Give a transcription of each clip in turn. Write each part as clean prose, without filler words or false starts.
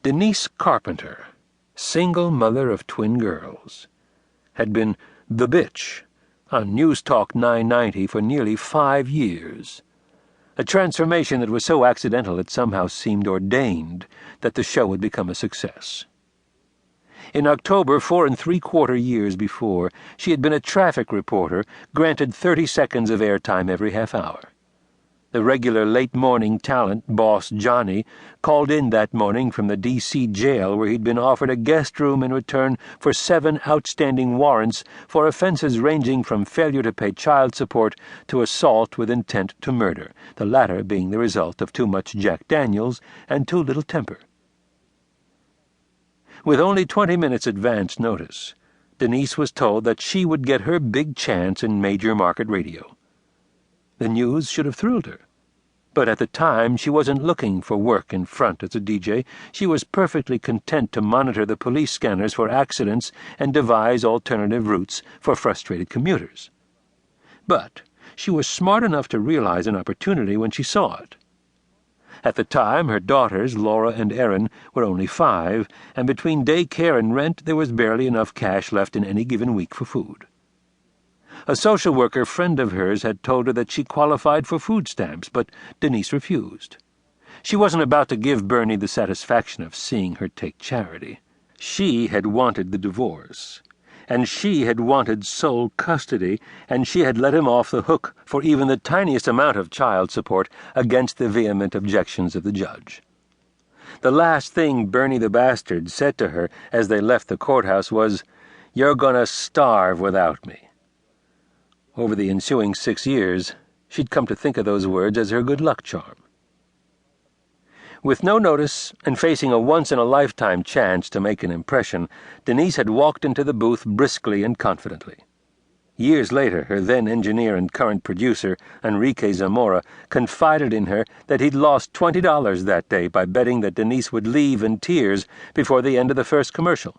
Denise Carpenter, single mother of twin girls, had been the bitch on News Talk 990 for nearly 5 years, a transformation that was so accidental it somehow seemed ordained that the show would become a success. In October, 4 3/4 years before, she had been a traffic reporter, granted 30 seconds of airtime every half hour. The regular late-morning talent, Boss Johnny, called in that morning from the D.C. jail where he'd been offered a guest room in return for 7 outstanding warrants for offenses ranging from failure to pay child support to assault with intent to murder, the latter being the result of too much Jack Daniels and too little temper. With only 20 minutes advance notice, Denise was told that she would get her big chance in major market radio. The news should have thrilled her. But at the time, she wasn't looking for work in front as a DJ. She was perfectly content to monitor the police scanners for accidents and devise alternative routes for frustrated commuters. But she was smart enough to realize an opportunity when she saw it. At the time, her daughters, Laura and Erin, were only 5, and between daycare and rent there was barely enough cash left in any given week for food. A social worker friend of hers had told her that she qualified for food stamps, but Denise refused. She wasn't about to give Bernie the satisfaction of seeing her take charity. She had wanted the divorce, and she had wanted sole custody, and she had let him off the hook for even the tiniest amount of child support against the vehement objections of the judge. The last thing Bernie the bastard said to her as they left the courthouse was, "You're gonna starve without me." Over the ensuing 6 years, she'd come to think of those words as her good luck charm. With no notice and facing a once-in-a-lifetime chance to make an impression, Denise had walked into the booth briskly and confidently. Years later, her then-engineer and current producer, Enrique Zamora, confided in her that he'd lost $20 that day by betting that Denise would leave in tears before the end of the first commercial.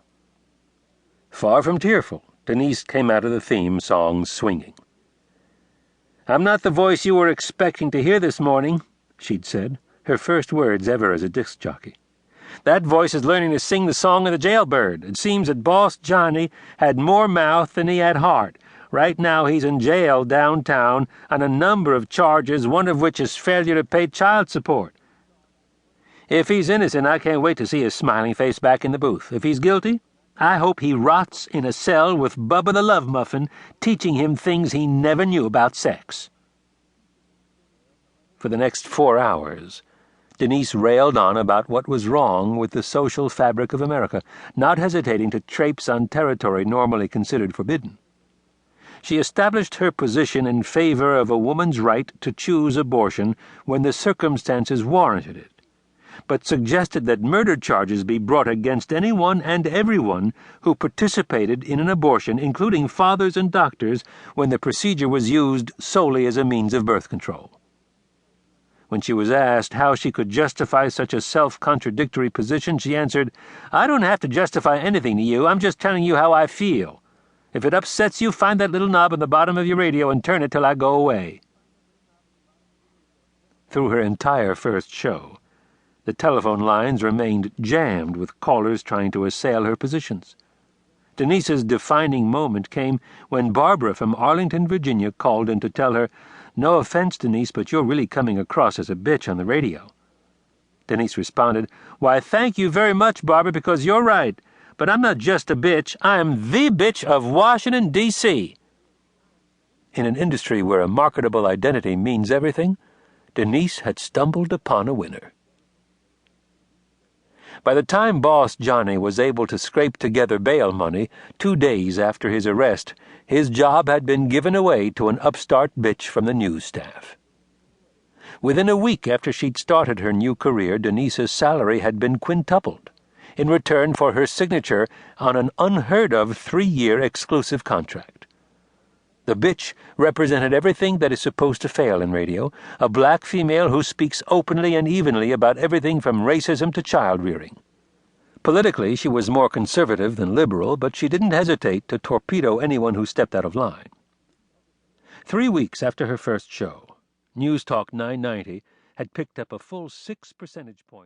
Far from tearful, Denise came out of the theme song swinging. "I'm not the voice you were expecting to hear this morning," she'd said, her first words ever as a disc jockey. "That voice is learning to sing the song of the jailbird. It seems that Boss Johnny had more mouth than he had heart. Right now he's in jail downtown on a number of charges, one of which is failure to pay child support. If he's innocent, I can't wait to see his smiling face back in the booth. If he's guilty, I hope he rots in a cell with Bubba the Love Muffin teaching him things he never knew about sex." For the next 4 hours, Denise railed on about what was wrong with the social fabric of America, not hesitating to traipse on territory normally considered forbidden. She established her position in favor of a woman's right to choose abortion when the circumstances warranted it, but suggested that murder charges be brought against anyone and everyone who participated in an abortion, including fathers and doctors, when the procedure was used solely as a means of birth control. When she was asked how she could justify such a self-contradictory position, she answered, "I don't have to justify anything to you. I'm just telling you how I feel. If it upsets you, find that little knob on the bottom of your radio and turn it till I go away." Through her entire first show, the telephone lines remained jammed with callers trying to assail her positions. Denise's defining moment came when Barbara from Arlington, Virginia, called in to tell her, "No offense, Denise, but you're really coming across as a bitch on the radio." Denise responded, "Why, thank you very much, Barbara, because you're right. But I'm not just a bitch. I'm the bitch of Washington, D.C." In an industry where a marketable identity means everything, Denise had stumbled upon a winner. By the time Boss Johnny was able to scrape together bail money 2 days after his arrest, his job had been given away to an upstart bitch from the news staff. Within a week after she'd started her new career, Denise's salary had been quintupled, in return for her signature on an unheard-of 3-year exclusive contract. The bitch represented everything that is supposed to fail in radio, a black female who speaks openly and evenly about everything from racism to child-rearing. Politically, she was more conservative than liberal, but she didn't hesitate to torpedo anyone who stepped out of line. 3 weeks after her first show, News Talk 990 had picked up a full 6 percentage points.